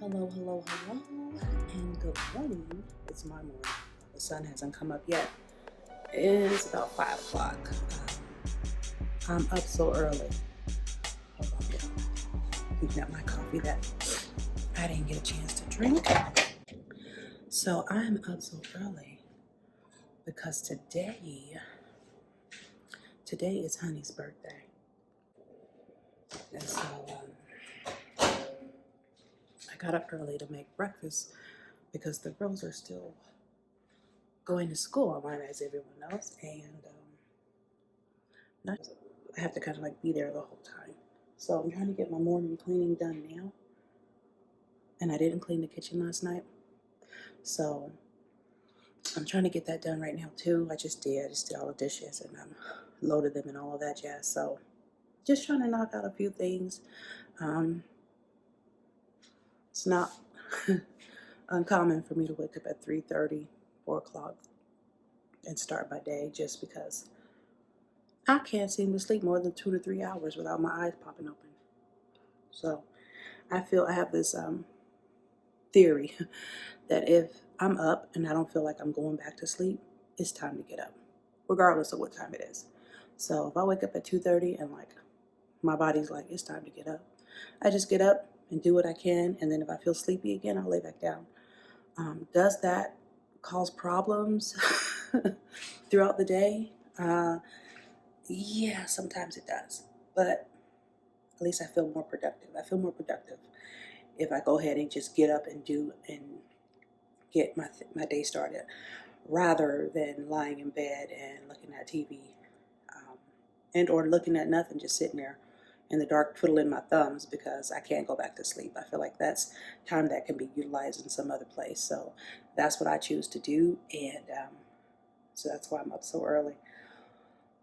Hello, hello, hello, and good morning. It's my morning. The sun hasn't come up yet. It's about 5 o'clock. I'm up so early. Hold on, y'all. Heating up my coffee that I didn't get a chance to drink. So I'm up so early because today is Honey's birthday. And so I got up early to make breakfast because the girls are still going to school online as everyone else, and I have to kind of like be there the whole time. So I'm trying to get my morning cleaning done now, and I didn't clean the kitchen last night, so I'm trying to get that done right now too. I just did all the dishes and loaded them and all of that jazz. So just trying to knock out a few things. It's not uncommon for me to wake up at 3:30, 4 o'clock and start my day just because I can't seem to sleep more than 2 to 3 hours without my eyes popping open. So I feel I have this theory that if I'm up and I don't feel like I'm going back to sleep, it's time to get up, regardless of what time it is. So if I wake up at 2:30 and like my body's like, it's time to get up, I just get up and do what I can. And then if I feel sleepy again, I'll lay back down. Does that cause problems throughout the day? Yeah, sometimes it does. But at least I feel more productive. I feel more productive if I go ahead and just get up and do and get my day started, rather than lying in bed and looking at TV, and or looking at nothing, just sitting there in the dark twiddling my thumbs because I can't go back to sleep. I feel like that's time that can be utilized in some other place. So that's what I choose to do, and so that's why I'm up so early.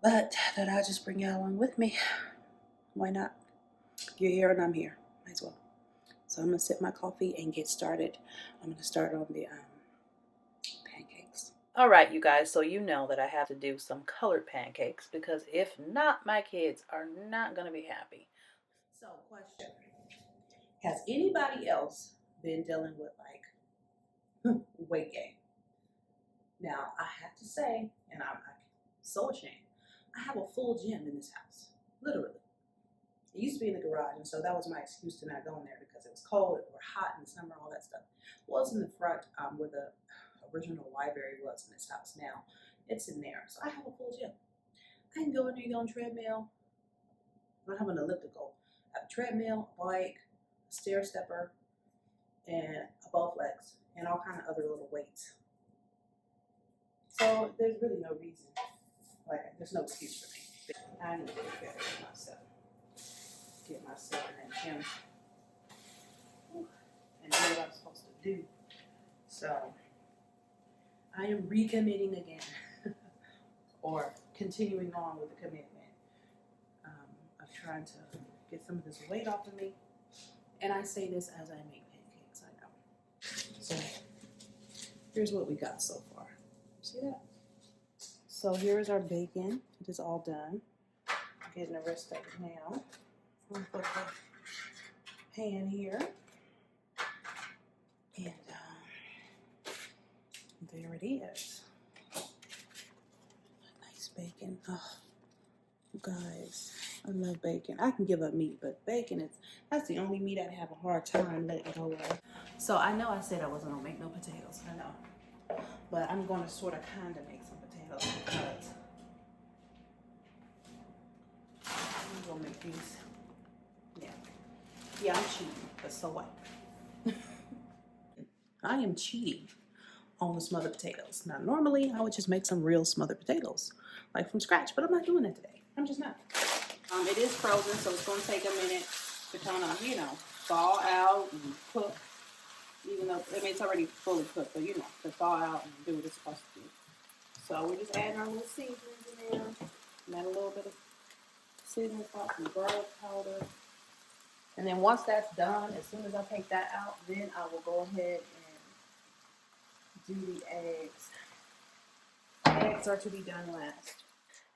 But that I'll just bring y'all along with me. Why not? You're here and I'm here. Might as well. So I'm gonna sip my coffee and get started. I'm gonna start on the pancakes. All right, you guys, so you know that I have to do some colored pancakes because if not, my kids are not gonna be happy. So, question: has anybody else been dealing with like weight gain? Now, I have to say, and I'm so ashamed, I have a full gym in this house, literally. It used to be in the garage, and so that was my excuse to not go in there because it was cold or hot in the summer, all that stuff. Well, it's in the front where the original library was in this house. Now it's in there, so I have a full gym. I can go in there, go on treadmill. I don't have an elliptical. I have a treadmill, a bike, a stair stepper, and a Bowflex, and all kind of other little weights. So there's really no reason, like there's no excuse for me. I need to get better with myself. Get myself in that gym and do what I'm supposed to do. So I am recommitting again, or continuing on with the commitment of trying to get some of this weight off of me. And I say this as I make pancakes, I know. So here's what we got so far. See that? So here's our bacon. It is all done. I'm getting the rest of it now. I'm gonna put the pan here. And there it is. Nice bacon. Oh, you guys, I love bacon. I can give up meat, but bacon that's the only meat I'd have a hard time letting go of. So I know I said I wasn't gonna make no potatoes, I know. But I'm gonna sort of kind of make some potatoes because I'm gonna make these. Yeah, I'm cheating, but so what? I am cheating on the smothered potatoes. Now, normally I would just make some real smothered potatoes, like from scratch, but I'm not doing that today. I'm just not. It is frozen, so it's going to take a minute to kind of, thaw out and cook. Even though, it's already fully cooked, but to thaw out and do what it's supposed to do. So we're just adding our little seasonings in there. And add a little bit of seasoning salt, some garlic powder. And then once that's done, as soon as I take that out, then I will go ahead and do the eggs. Eggs are to be done last.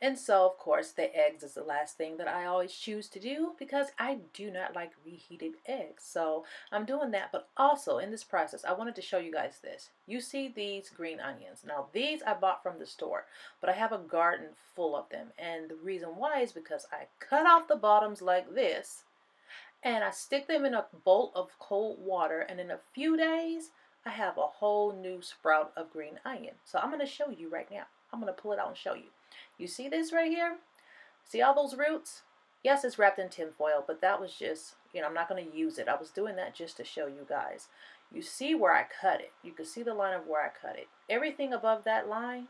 And so, of course, the eggs is the last thing that I always choose to do because I do not like reheated eggs. So I'm doing that. But also in this process, I wanted to show you guys this. You see these green onions. Now, these I bought from the store, but I have a garden full of them. And the reason why is because I cut off the bottoms like this and I stick them in a bowl of cold water. And in a few days, I have a whole new sprout of green onion. So I'm going to show you right now. I'm going to pull it out and show you. You see this right here? See all those roots? Yes, it's wrapped in tinfoil, but that was just, I'm not going to use it. I was doing that just to show you guys. You see where I cut it. You can see the line of where I cut it. Everything above that line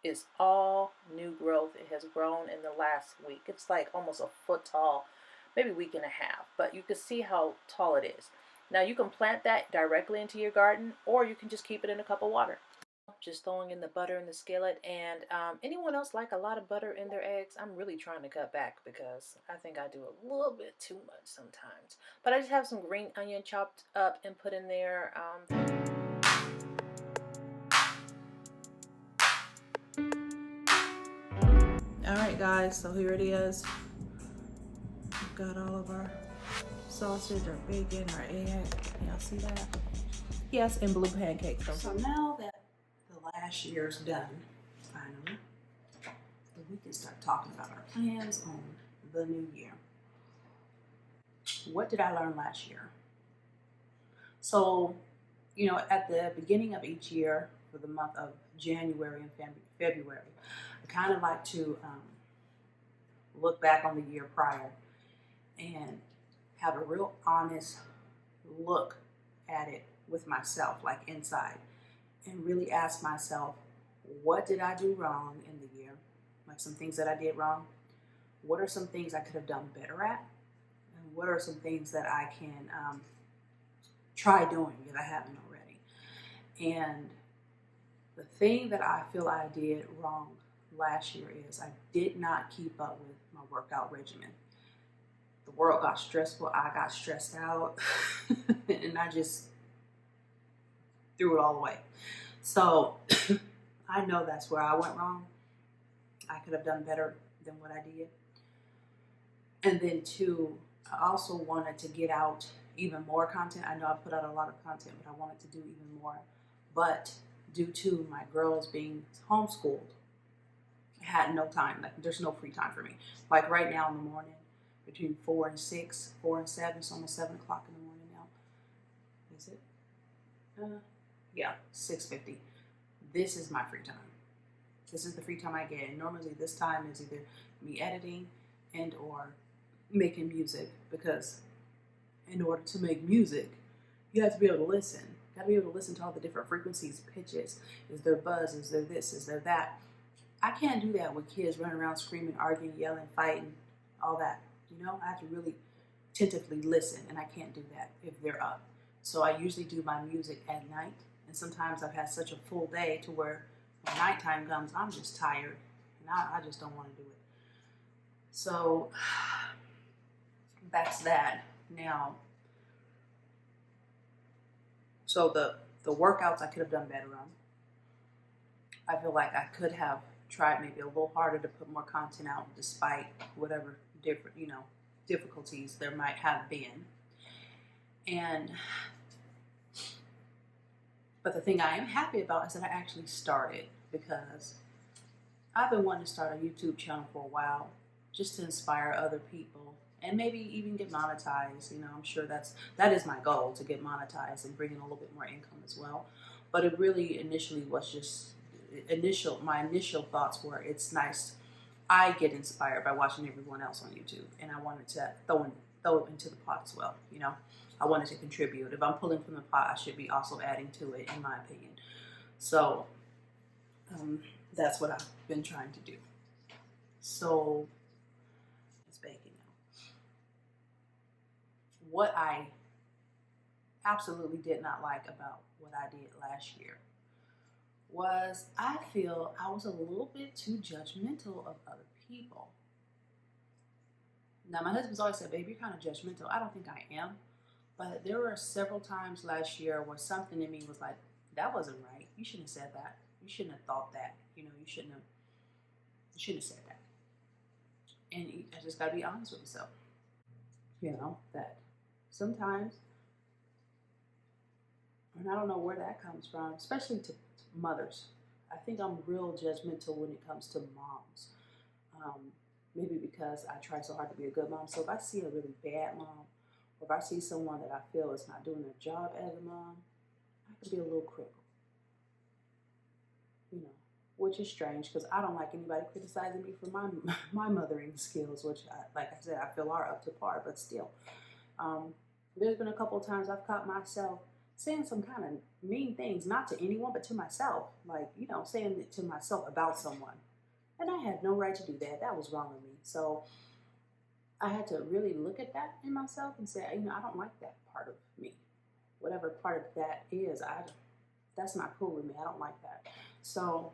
is all new growth. It has grown in the last week. It's like almost a foot tall, maybe a week and a half, but you can see how tall it is. Now you can plant that directly into your garden, or you can just keep it in a cup of water. Just throwing in the butter in the skillet. And anyone else like a lot of butter in their eggs? I'm really trying to cut back because I think I do a little bit too much sometimes. But I just have some green onion chopped up and put in there. All right, guys, so here it is. We've got all of our sausage, our bacon, our egg. Y'all see that? Yes, and blue pancakes. So now that the last year's done, finally, we can start talking about our plans on the new year. What did I learn last year? So, at the beginning of each year, for the month of January and February, I kind of like to look back on the year prior and have a real honest look at it with myself, like inside, and really ask myself, what did I do wrong in the year? Like some things that I did wrong. What are some things I could have done better at? And what are some things that I can try doing if I haven't already? And the thing that I feel I did wrong last year is I did not keep up with my workout regimen. The world got stressful, I got stressed out, and I just threw it all away. So I know that's where I went wrong. I could have done better than what I did. And then two, I also wanted to get out even more content. I know I put out a lot of content, but I wanted to do even more. But due to my girls being homeschooled, I had no time. Like there's no free time for me. Like right now in the morning, between 4 and 6, 4 and 7, it's almost 7 o'clock in the morning now. Is it? Yeah, 6:50. This is my free time. This is the free time I get. And normally this time is either me editing and or making music, because in order to make music, you have to be able to listen. You got to be able to listen to all the different frequencies, pitches. Is there buzz? Is there this? Is there that? I can't do that with kids running around screaming, arguing, yelling, fighting, all that. I have to really tentatively listen, and I can't do that if they're up. So I usually do my music at night, and sometimes I've had such a full day to where when nighttime comes, I'm just tired, and I just don't want to do it. So that's that. Now, so the workouts I could have done better on. I feel like I could have tried maybe a little harder to put more content out despite whatever different, difficulties there might have been. But the thing I am happy about is that I actually started, because I've been wanting to start a YouTube channel for a while just to inspire other people and maybe even get monetized. I'm sure that is my goal, to get monetized and bring in a little bit more income as well. But it really initially was just my initial thoughts were, it's nice. I get inspired by watching everyone else on YouTube, and I wanted to throw it into the pot as well. I wanted to contribute. If I'm pulling from the pot, I should be also adding to it, in my opinion. So that's what I've been trying to do. So it's baking now. What I absolutely did not like about what I did last year was I feel I was a little bit too judgmental of other people. Now, my husband's always said, babe, you're kind of judgmental. I don't think I am. But there were several times last year where something in me was like, that wasn't right. You shouldn't have said that. You shouldn't have thought that. You shouldn't have I shouldn't have said that. And I just gotta be honest with myself. You know, that sometimes, and I don't know where that comes from, especially to mothers. I think I'm real judgmental when it comes to moms. Um, Maybe because I try so hard to be a good mom. So if I see a really bad mom, or if I see someone that I feel is not doing their job as a mom, I can be a little critical, you know, which is strange because I don't like anybody criticizing me for my my mothering skills, which, like I said, I feel are up to par. But still, um, there's been a couple of times I've caught myself saying some kind of mean things, not to anyone, but to myself. Like, you know, saying it to myself about someone. And I had no right to do that. That was wrong of me. So I had to really look at that in myself and say, you know, I don't like that part of me. Whatever part of that is, that's not cool with me. I don't like that. So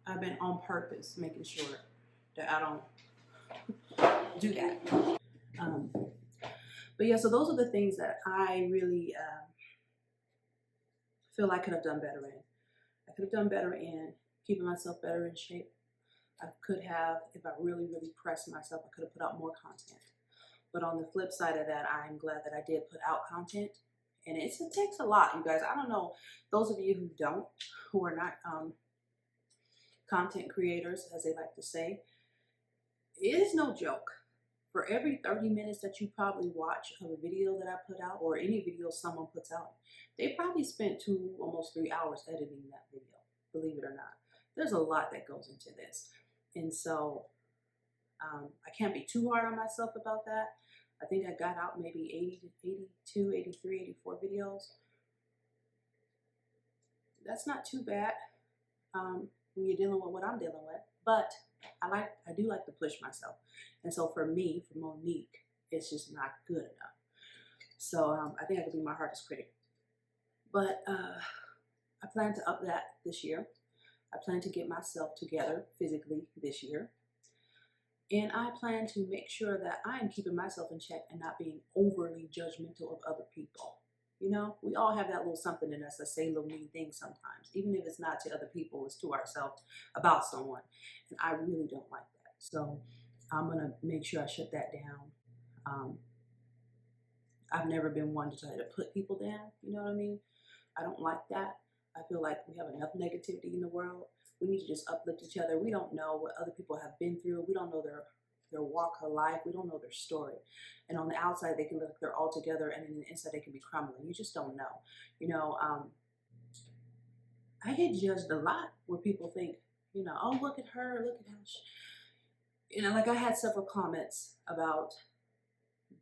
I've been on purpose making sure that I don't do that. Um, but yeah, so those are the things that I really feel I could have done better in. I could have done better in keeping myself better in shape. I could have, if I really, really pressed myself, I could have put out more content. But on the flip side of that, I'm glad that I did put out content. And it takes a lot, you guys. I don't know, those of you who are not content creators, as they like to say, it is no joke. For every 30 minutes that you probably watch of a video that I put out, or any video someone puts out, they probably spent 2, almost 3 hours editing that video, believe it or not. There's a lot that goes into this. And so I can't be too hard on myself about that. I think I got out maybe 80 to 82, 83, 84 videos. That's not too bad when you're dealing with what I'm dealing with. But I do like to push myself. And so for me, for Monique, it's just not good enough. So I think I could be my hardest critic. But I plan to up that this year. I plan to get myself together physically this year. And I plan to make sure that I am keeping myself in check and not being overly judgmental of other people. You know, we all have that little something in us that say little mean things sometimes, even if it's not to other people, it's to ourselves about someone. And I really don't like that. So I'm going to make sure I shut that down. I've never been one to try to put people down. You know what I mean? I don't like that. I feel like we have enough negativity in the world. We need to just uplift each other. We don't know what other people have been through. We don't know their walk of life. We don't know their story. And on the outside, they can look like they're all together, and in the inside, they can be crumbling. You just don't know. You know, I get judged a lot where people think, you know, oh, look at her, look at how she, you know, like I had several comments about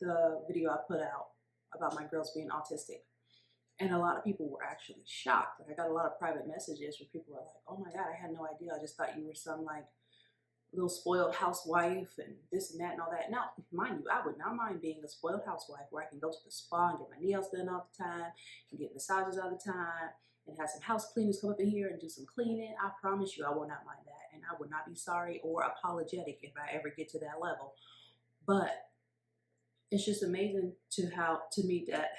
the video I put out about my girls being autistic. And a lot of people were actually shocked. Like I got a lot of private messages where people were like, oh my God, I had no idea. I just thought you were some like little spoiled housewife and this and that and all that. Now, mind you, I would not mind being a spoiled housewife where I can go to the spa and get my nails done all the time and get massages all the time and have some house cleaners come up in here and do some cleaning. I promise you I will not mind that. And I would not be sorry or apologetic if I ever get to that level. But it's just amazing to me that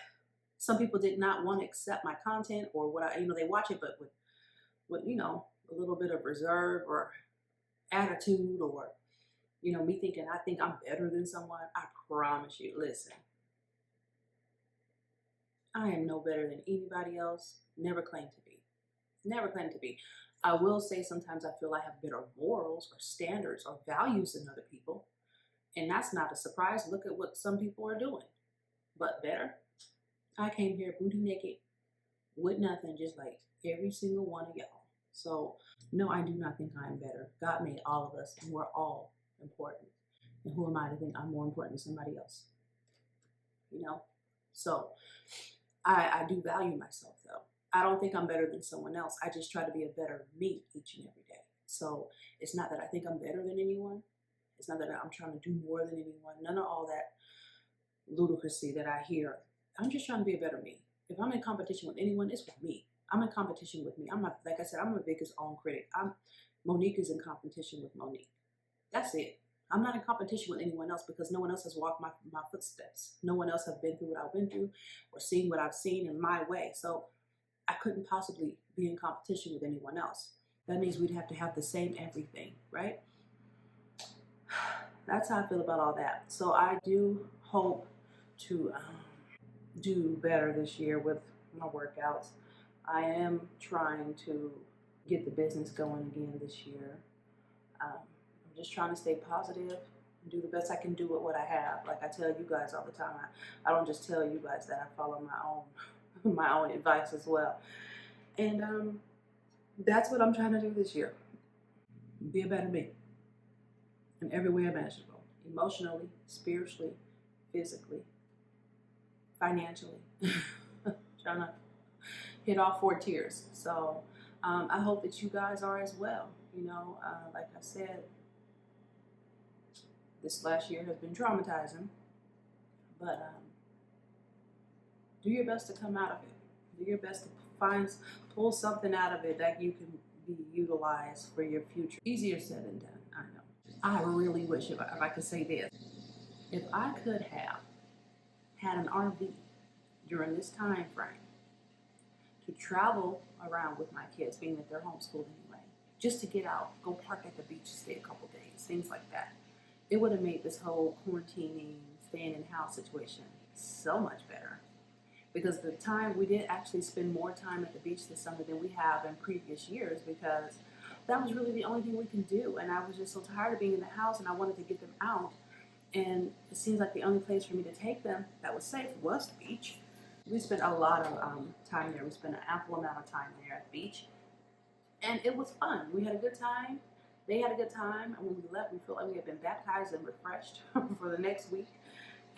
some people did not want to accept my content or what I, you know, they watch it, but with, you know, a little bit of reserve or attitude or, you know, me thinking I think I'm better than someone. I promise you, listen, I am no better than anybody else. Never claim to be. Never claim to be. I will say sometimes I feel I have better morals or standards or values than other people. And that's not a surprise. Look at what some people are doing. But better. I came here booty naked with nothing, just like every single one of y'all. So, no, I do not think I am better. God made all of us, and we're all important. And who am I to think I'm more important than somebody else? You know? So, I do value myself, though. I don't think I'm better than someone else. I just try to be a better me each and every day. So, it's not that I think I'm better than anyone. It's not that I'm trying to do more than anyone. None of all that ludicrousy that I hear. I'm just trying to be a better me. If I'm in competition with anyone, it's with me. I'm in competition with me. I'm not, like I said, I'm my biggest own critic. Monique is in competition with Monique. That's it. I'm not in competition with anyone else because no one else has walked my footsteps. No one else has been through what I've been through or seen what I've seen in my way. So I couldn't possibly be in competition with anyone else. That means we'd have to have the same everything, right? That's how I feel about all that. So I do hope to do better this year with my workouts. I am trying to get the business going again this year. I'm just trying to stay positive and do the best I can do with what I have. Like I tell you guys all the time, I don't just tell you guys that, I follow my own my own advice as well. And that's what I'm trying to do this year. Be a better me in every way imaginable. Emotionally, spiritually, physically, financially. Trying to hit all 4 tiers. So I hope that you guys are as well. You know, like I said, this last year has been traumatizing, but do your best to come out of it. Do your best to pull something out of it that you can be utilized for your future. Easier said than done, I know. I really wish, if I could say this, if I could have had an RV during this time frame to travel around with my kids, being that they're homeschooled anyway, just to get out, go park at the beach, stay a couple days, things like that. It would have made this whole quarantining, staying in house situation so much better. Because the time, we did actually spend more time at the beach this summer than we have in previous years, because that was really the only thing we can do. And I was just so tired of being in the house, and I wanted to get them out. And it seems like the only place for me to take them that was safe was the beach. We spent a lot of time there. We spent an ample amount of time there at the beach. And it was fun. We had a good time. They had a good time. And when we left, we felt like we had been baptized and refreshed for the next week.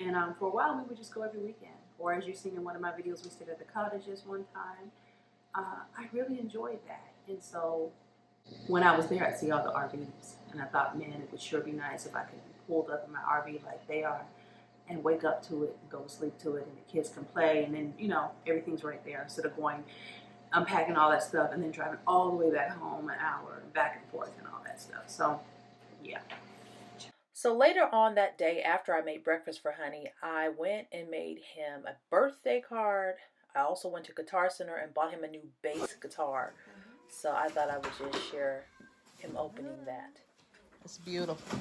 And for a while, we would just go every weekend. Or as you've seen in one of my videos, we stayed at the cottages one time. I really enjoyed that. And so when I was there, I'd see all the RVs. And I thought, man, it would sure be nice if I could be pulled up in my RV like they are and wake up to it and go to sleep to it, and the kids can play, and then, you know, everything's right there instead of going, unpacking all that stuff and then driving all the way back home an hour and back and forth and all that stuff. So, yeah. So later on that day, after I made breakfast for Honey, I went and made him a birthday card. I also went to Guitar Center and bought him a new bass guitar. So I thought I would just share him opening that. It's beautiful.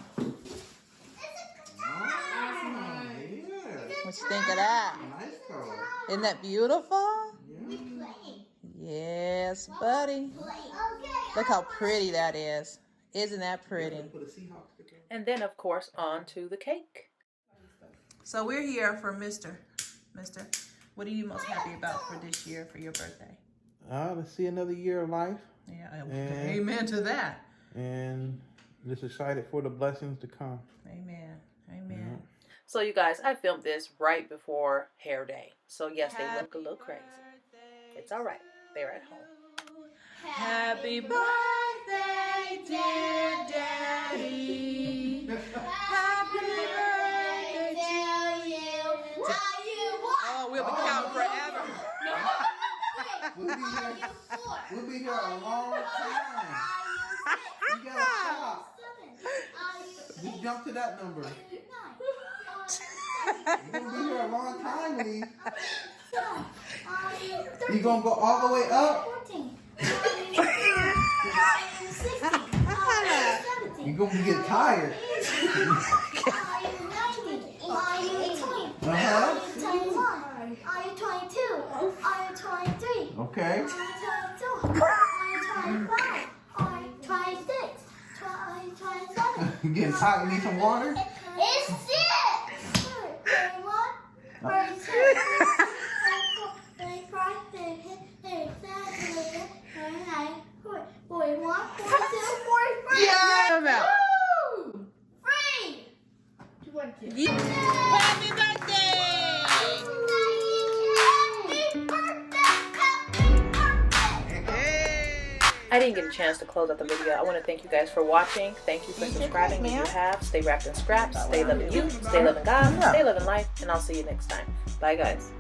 What you think of that? Nice color. Isn't that beautiful? Yeah. Yes, buddy. Look how pretty that is. Isn't that pretty? And then, of course, on to the cake. So we're here for Mr. What are you most happy about for this year for your birthday? To see another year of life. Yeah, amen to that. And just excited for the blessings to come. Amen. Yeah. So you guys, I filmed this right before hair day. So yes, they look a little crazy. It's all right. They're at home. Happy birthday, dear Daddy. Happy birthday to you. Oh, we'll be counting forever. We'll be here a long time. You gotta stop. Just jump to that number. You're gonna be here a long time, Lee. You gonna go all the way up? You're gonna get tired. Are you 20? Uh-huh. Are you 21? Are you 22? Are you 23? Okay. Are you 22? Are you 25? Are you 26? Are you 27? You getting tired? Need some water? It's 6! 31, 32, 33, 34, 35, 36, 37, 38, 39, 41, 42, 43. Yeah! Woo! Free! Happy birthday! I didn't get a chance to close out the video. I want to thank you guys for watching. Thank you for subscribing if you have. Stay wrapped in scraps. Stay loving you. Stay loving God. Stay loving life. And I'll see you next time. Bye, guys.